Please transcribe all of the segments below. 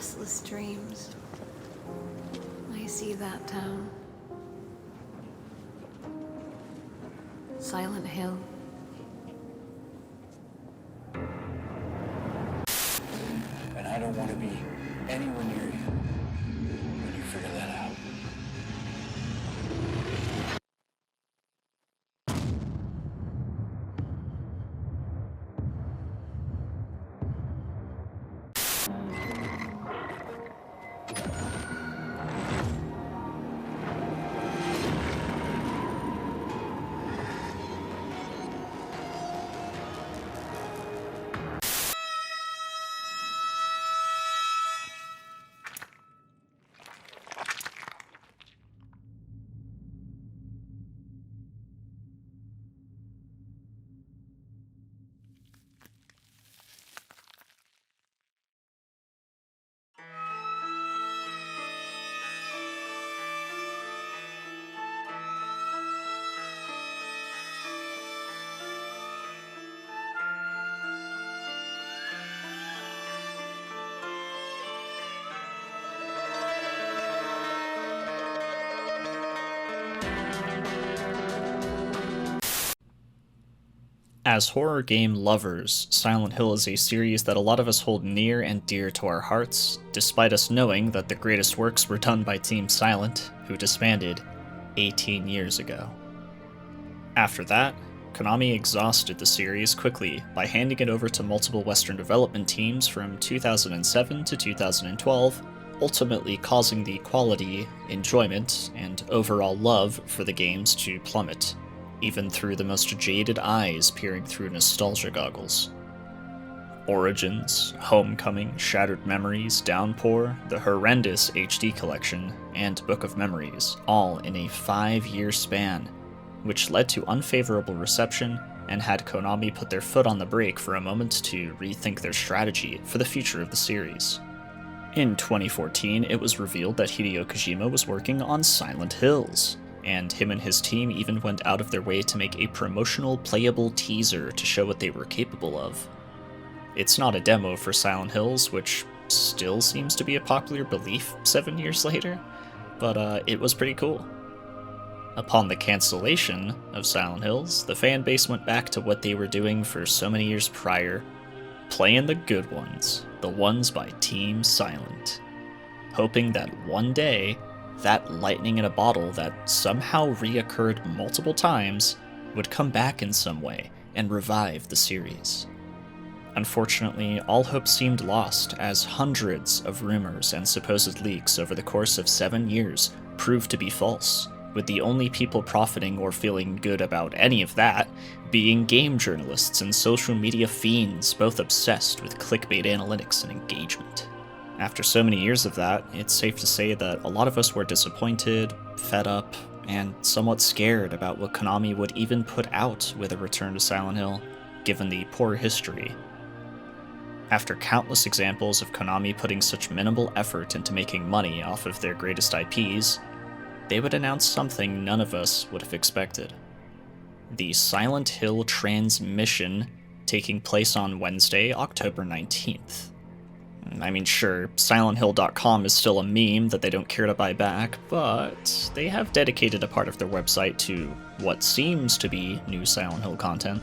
restless dreams, I see that town. Silent Hill. And I don't want to be anywhere near you when you figure that out. As horror game lovers, Silent Hill is a series that a lot of us hold near and dear to our hearts, despite us knowing that the greatest works were done by Team Silent, who disbanded 18 years ago. After that, Konami exhausted the series quickly by handing it over to multiple Western development teams from 2007 to 2012, ultimately causing the quality, enjoyment, and overall love for the games to plummet, even through the most jaded eyes peering through nostalgia goggles. Origins, Homecoming, Shattered Memories, Downpour, the horrendous HD Collection, and Book of Memories, all in a 5-year span, which led to unfavorable reception and had Konami put their foot on the brake for a moment to rethink their strategy for the future of the series. In 2014, it was revealed that Hideo Kojima was working on Silent Hills, and him and his team even went out of their way to make a promotional playable teaser to show what they were capable of. It's not a demo for Silent Hills, which still seems to be a popular belief 7 years later, but it was pretty cool. Upon the cancellation of Silent Hills, the fan base went back to what they were doing for so many years prior, playing the good ones, the ones by Team Silent, hoping that one day, that lightning in a bottle that somehow reoccurred multiple times would come back in some way and revive the series. Unfortunately, all hope seemed lost as hundreds of rumors and supposed leaks over the course of 7 years proved to be false, with the only people profiting or feeling good about any of that being game journalists and social media fiends both obsessed with clickbait analytics and engagement. After so many years of that, it's safe to say that a lot of us were disappointed, fed up, and somewhat scared about what Konami would even put out with a return to Silent Hill, given the poor history. After countless examples of Konami putting such minimal effort into making money off of their greatest IPs, they would announce something none of us would have expected. The Silent Hill transmission taking place on Wednesday, October 19th. I mean, sure, SilentHill.com is still a meme that they don't care to buy back, but they have dedicated a part of their website to what seems to be new Silent Hill content.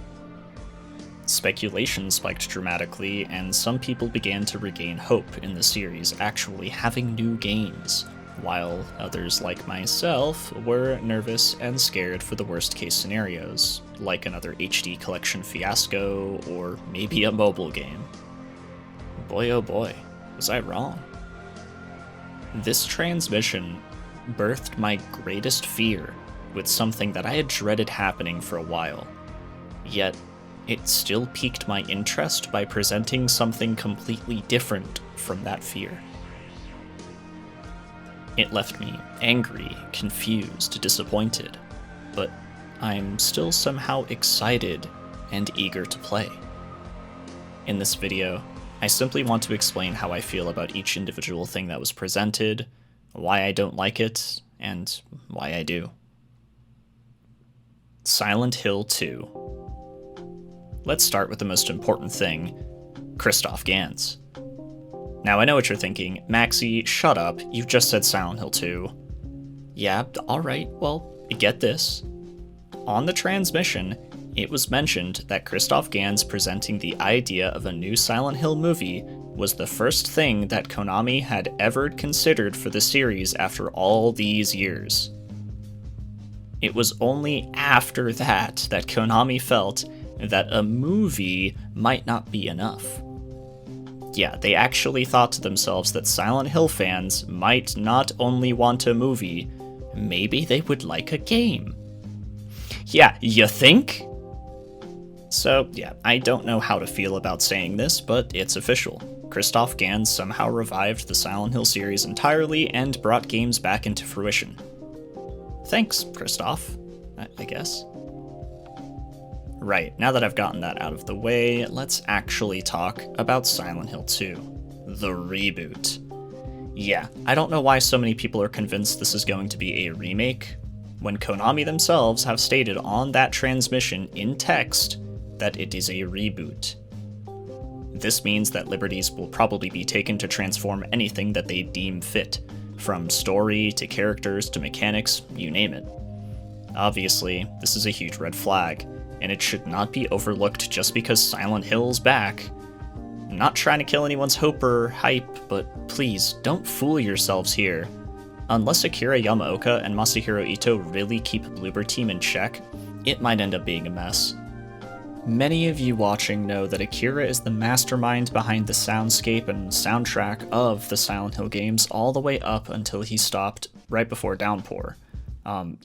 Speculation spiked dramatically, and some people began to regain hope in the series actually having new games, while others like myself were nervous and scared for the worst case scenarios, like another HD collection fiasco or maybe a mobile game. Boy oh boy, was I wrong. This transmission birthed my greatest fear with something that I had dreaded happening for a while, yet it still piqued my interest by presenting something completely different from that fear. It left me angry, confused, disappointed, but I'm still somehow excited and eager to play. In this video, I simply want to explain how I feel about each individual thing that was presented, why I don't like it, and why I do. Silent Hill 2. Let's start with the most important thing, Christoph Gans. Now I know what you're thinking, Maxie, shut up, you've just said Silent Hill 2. Yeah, alright, well, get this. On the transmission, it was mentioned that Christoph Gans presenting the idea of a new Silent Hill movie was the first thing that Konami had ever considered for the series after all these years. It was only after that Konami felt that a movie might not be enough. Yeah, they actually thought to themselves that Silent Hill fans might not only want a movie, maybe they would like a game. Yeah, you think? So, yeah, I don't know how to feel about saying this, but it's official. Christoph Gans somehow revived the Silent Hill series entirely and brought games back into fruition. Thanks, Christoph, I guess. Right, now that I've gotten that out of the way, let's actually talk about Silent Hill 2, the reboot. Yeah, I don't know why so many people are convinced this is going to be a remake, when Konami themselves have stated on that transmission in text that it is a reboot. This means that liberties will probably be taken to transform anything that they deem fit, from story to characters to mechanics, you name it. Obviously, this is a huge red flag, and it should not be overlooked just because Silent Hill's back. I'm not trying to kill anyone's hope or hype, but please, don't fool yourselves here. Unless Akira Yamaoka and Masahiro Ito really keep Bloober Team in check, it might end up being a mess. Many of you watching know that Akira is the mastermind behind the soundscape and soundtrack of the Silent Hill games all the way up until he stopped right before Downpour.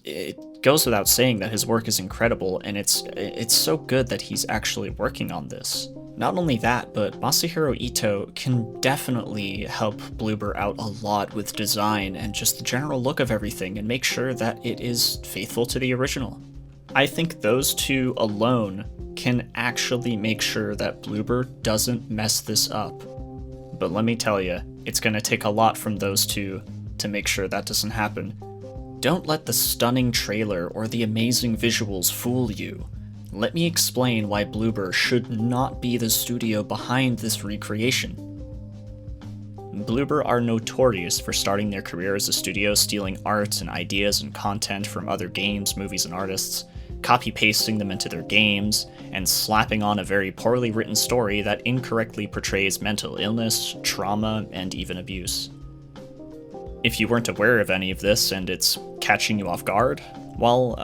It goes without saying that his work is incredible, and it's so good that he's actually working on this. Not only that, but Masahiro Ito can definitely help Bloober out a lot with design and just the general look of everything and make sure that it is faithful to the original. I think those two alone can actually make sure that Bloober doesn't mess this up. But let me tell you, it's gonna take a lot from those two to make sure that doesn't happen. Don't let the stunning trailer or the amazing visuals fool you. Let me explain why Bloober should not be the studio behind this recreation. Bloober are notorious for starting their career as a studio stealing art and ideas and content from other games, movies, and artists, copy-pasting them into their games, and slapping on a very poorly written story that incorrectly portrays mental illness, trauma, and even abuse. If you weren't aware of any of this and it's catching you off guard, well,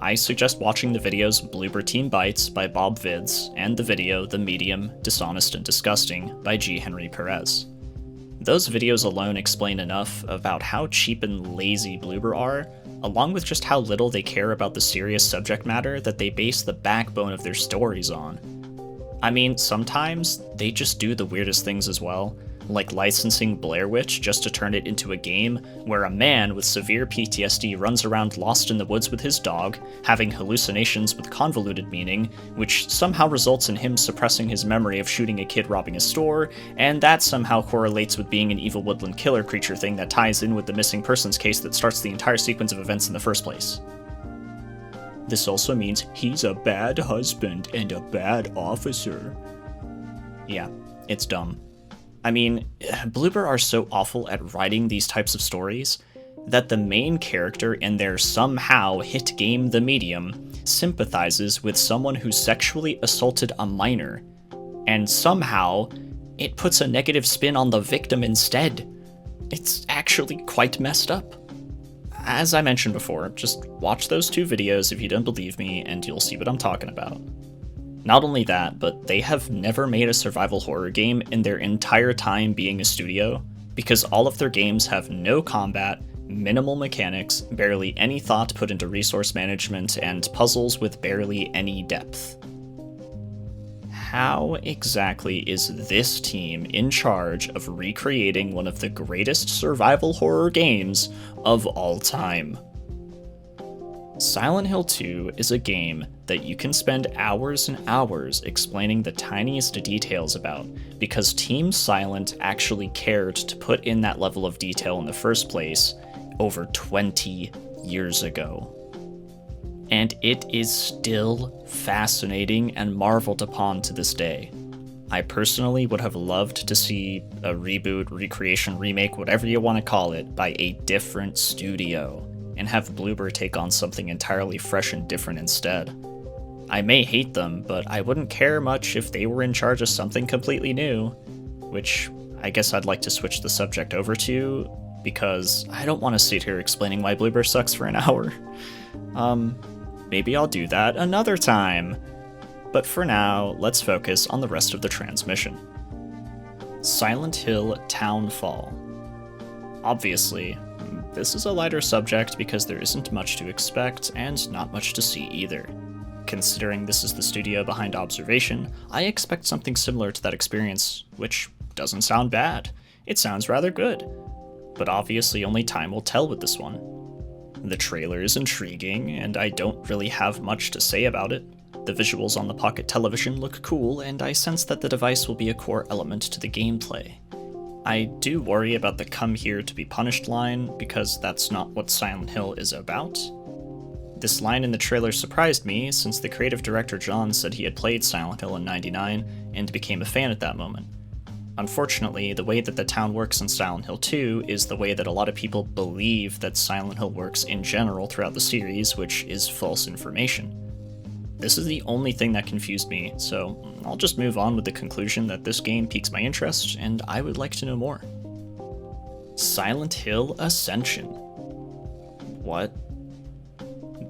I suggest watching the videos Bloober Team Bites by Bob Vids and the video The Medium, Dishonest and Disgusting by G. Henry Perez. Those videos alone explain enough about how cheap and lazy Bloober are, along with just how little they care about the serious subject matter that they base the backbone of their stories on. I mean, sometimes they just do the weirdest things as well, like licensing Blair Witch just to turn it into a game where a man with severe PTSD runs around lost in the woods with his dog, having hallucinations with convoluted meaning, which somehow results in him suppressing his memory of shooting a kid robbing a store, and that somehow correlates with being an evil woodland killer creature thing that ties in with the missing persons case that starts the entire sequence of events in the first place. This also means he's a bad husband and a bad officer. Yeah, it's dumb. I mean, Bloober are so awful at writing these types of stories that the main character in their somehow hit game The Medium sympathizes with someone who sexually assaulted a minor, and somehow it puts a negative spin on the victim instead. It's actually quite messed up. As I mentioned before, just watch those two videos if you don't believe me and you'll see what I'm talking about. Not only that, but they have never made a survival horror game in their entire time being a studio, because all of their games have no combat, minimal mechanics, barely any thought put into resource management, and puzzles with barely any depth. How exactly is this team in charge of recreating one of the greatest survival horror games of all time? Silent Hill 2 is a game that you can spend hours and hours explaining the tiniest details about, because Team Silent actually cared to put in that level of detail in the first place over 20 years ago. And it is still fascinating and marveled upon to this day. I personally would have loved to see a reboot, recreation, remake, whatever you want to call it, by a different studio, and have Bloober take on something entirely fresh and different instead. I may hate them, but I wouldn't care much if they were in charge of something completely new, which I guess I'd like to switch the subject over to, because I don't want to sit here explaining why Bloober sucks for an hour. Maybe I'll do that another time. But for now, let's focus on the rest of the transmission. Silent Hill Townfall. Obviously, this is a lighter subject because there isn't much to expect and not much to see either. Considering this is the studio behind Observation, I expect something similar to that experience, which doesn't sound bad. It sounds rather good. But obviously only time will tell with this one. The trailer is intriguing, and I don't really have much to say about it. The visuals on the Pocket Television look cool, and I sense that the device will be a core element to the gameplay. I do worry about the come here to be punished line, because that's not what Silent Hill is about. This line in the trailer surprised me, since the creative director John said he had played Silent Hill in '99 and became a fan at that moment. Unfortunately, the way that the town works in Silent Hill 2 is the way that a lot of people believe that Silent Hill works in general throughout the series, which is false information. This is the only thing that confused me, so I'll just move on with the conclusion that this game piques my interest, and I would like to know more. Silent Hill Ascension. What?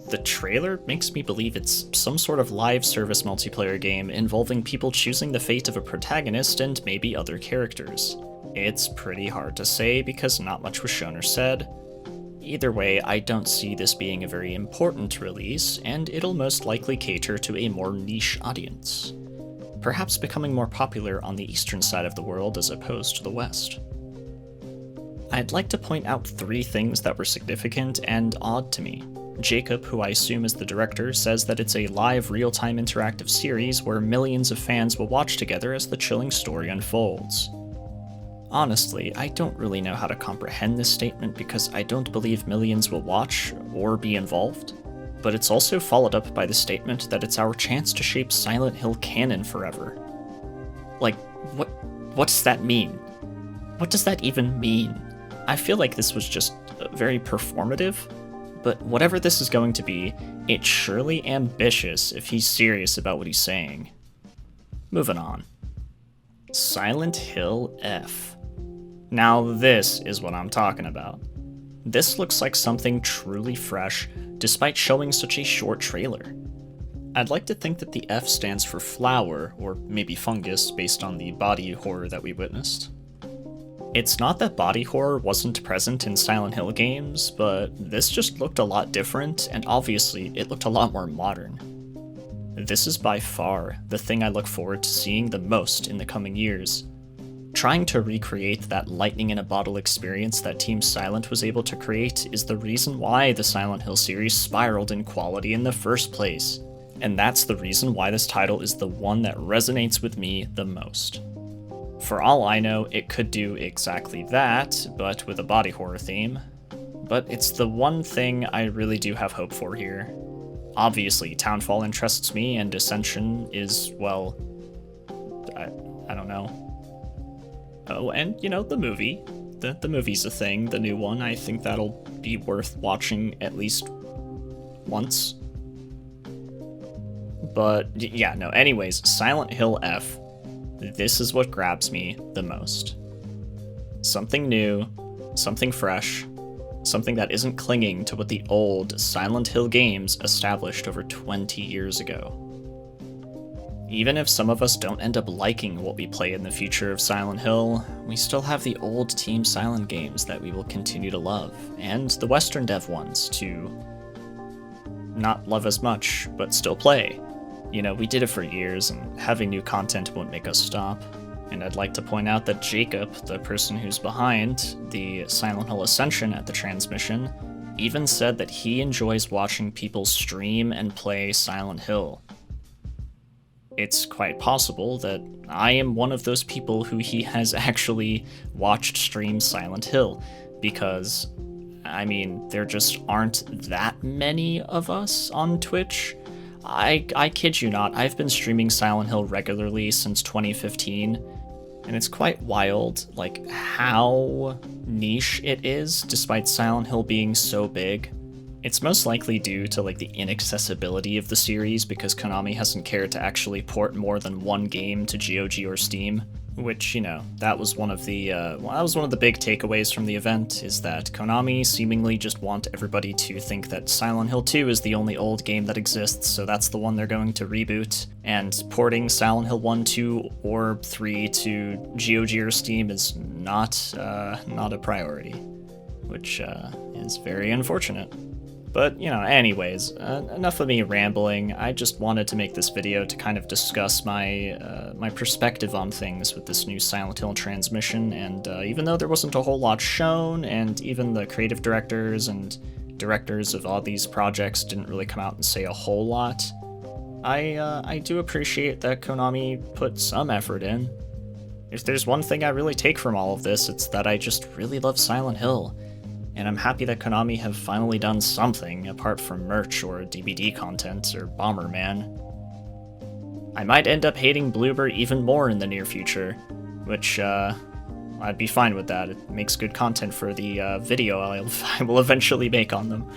The trailer makes me believe it's some sort of live service multiplayer game involving people choosing the fate of a protagonist and maybe other characters. It's pretty hard to say because not much was shown or said. Either way, I don't see this being a very important release, and it'll most likely cater to a more niche audience, perhaps becoming more popular on the eastern side of the world as opposed to the west. I'd like to point out 3 things that were significant and odd to me. Jacob, who I assume is the director, says that it's a live, real-time interactive series where millions of fans will watch together as the chilling story unfolds. Honestly, I don't really know how to comprehend this statement because I don't believe millions will watch or be involved, but it's also followed up by the statement that it's our chance to shape Silent Hill canon forever. Like, what does that mean? What does that even mean? I feel like this was just very performative, but whatever this is going to be, it's surely ambitious if he's serious about what he's saying. Moving on. Silent Hill F. Now this is what I'm talking about. This looks like something truly fresh, despite showing such a short trailer. I'd like to think that the F stands for flower, or maybe fungus, based on the body horror that we witnessed. It's not that body horror wasn't present in Silent Hill games, but this just looked a lot different, and obviously it looked a lot more modern. This is by far the thing I look forward to seeing the most in the coming years. Trying to recreate that lightning in a bottle experience that Team Silent was able to create is the reason why the Silent Hill series spiraled in quality in the first place, and that's the reason why this title is the one that resonates with me the most. For all I know, it could do exactly that, but with a body horror theme. But it's the one thing I really do have hope for here. Obviously, Townfall interests me, and Ascension is, well, I don't know. Oh, and, you know, the movie. The movie's a thing, the new one. I think that'll be worth watching at least once. But, yeah, no, anyways, Silent Hill F. This is what grabs me the most. Something new, something fresh, something that isn't clinging to what the old Silent Hill games established over 20 years ago. Even if some of us don't end up liking what we play in the future of Silent Hill, we still have the old Team Silent games that we will continue to love, and the Western dev ones to not love as much, but still play. You know, we did it for years, and having new content won't make us stop. And I'd like to point out that Jacob, the person who's behind the Silent Hill Ascension at the transmission, even said that he enjoys watching people stream and play Silent Hill. It's quite possible that I am one of those people who he has actually watched stream Silent Hill, because, I mean, there just aren't that many of us on Twitch. I kid you not, I've been streaming Silent Hill regularly since 2015, and it's quite wild, like, how niche it is, despite Silent Hill being so big. It's most likely due to, like, the inaccessibility of the series, because Konami hasn't cared to actually port more than one game to GOG or Steam, which, you know, that was one of the big takeaways from the event, is that Konami seemingly just want everybody to think that Silent Hill 2 is the only old game that exists, so that's the one they're going to reboot, and porting Silent Hill 1, 2, or 3 to GOG or Steam is not a priority, which is very unfortunate. But, you know, anyways, enough of me rambling. I just wanted to make this video to kind of discuss my perspective on things with this new Silent Hill transmission, and even though there wasn't a whole lot shown, and even the creative directors and directors of all these projects didn't really come out and say a whole lot, I do appreciate that Konami put some effort in. If there's one thing I really take from all of this, it's that I just really love Silent Hill. And I'm happy that Konami have finally done something apart from merch or DVD content or Bomberman. I might end up hating Bloober even more in the near future, which I'd be fine with that. It makes good content for the video I will eventually make on them.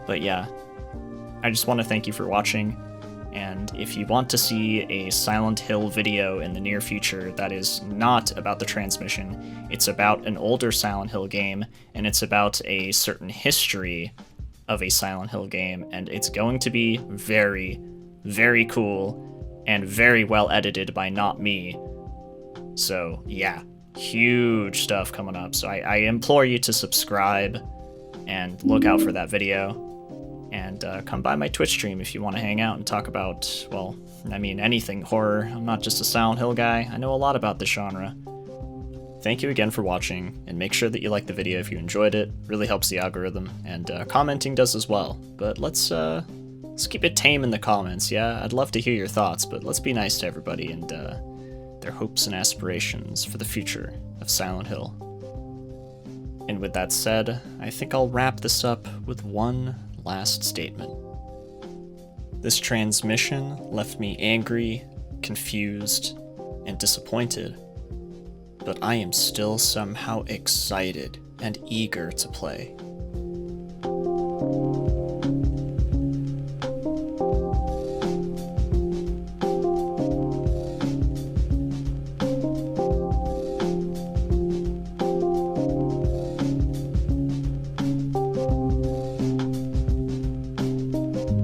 But yeah, I just want to thank you for watching. And if you want to see a Silent Hill video in the near future that is not about the transmission, it's about an older Silent Hill game, and it's about a certain history of a Silent Hill game, and it's going to be very, very cool and very well edited by not me. So yeah, huge stuff coming up. So I implore you to subscribe and look out for that video. And come by my Twitch stream if you want to hang out and talk about, well, I mean, anything horror. I'm not just a Silent Hill guy. I know a lot about the genre. Thank you again for watching, and make sure that you like the video if you enjoyed it. It really helps the algorithm, and commenting does as well. But let's keep it tame in the comments, yeah? I'd love to hear your thoughts, but let's be nice to everybody and their hopes and aspirations for the future of Silent Hill. And with that said, I think I'll wrap this up with one last statement. This transmission left me angry, confused, and disappointed, but I am still somehow excited and eager to play.